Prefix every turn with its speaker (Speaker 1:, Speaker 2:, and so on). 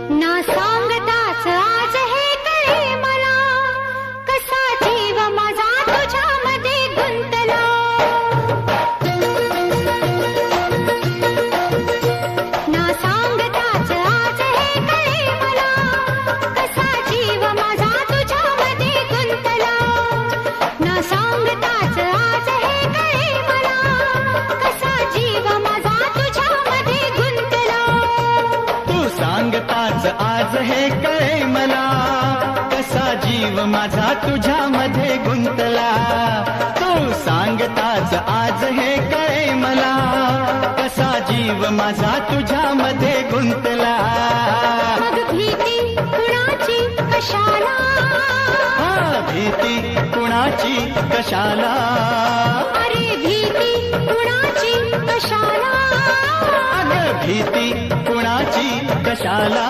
Speaker 1: ना सांगताच आज हे कळे मला, कसा जीव माझा तुझ्यामध्ये गुंतला. ना सांगताच आज हे कळे मला, कसा जीव माझा तुझ्यामध्ये गुंतला. ना सांगताच आज हे कळे मला, कसा जीव माझा तुझ्यामध्ये गुंतला.
Speaker 2: तू सांगताच आज हे कळे मला, कसा जीव माझा तुझ्यामध्ये गुंतला. तू सांगताच आज हे कळे मला, कसा जीव माझा तुझ्यामध्ये गुंतला.
Speaker 1: मग भीती कुणाची कशाला,
Speaker 2: भीती कुणाची कशाला.
Speaker 1: अरे भीती कुणाची कशाला.
Speaker 2: अगं भीती कुणाची कशाला.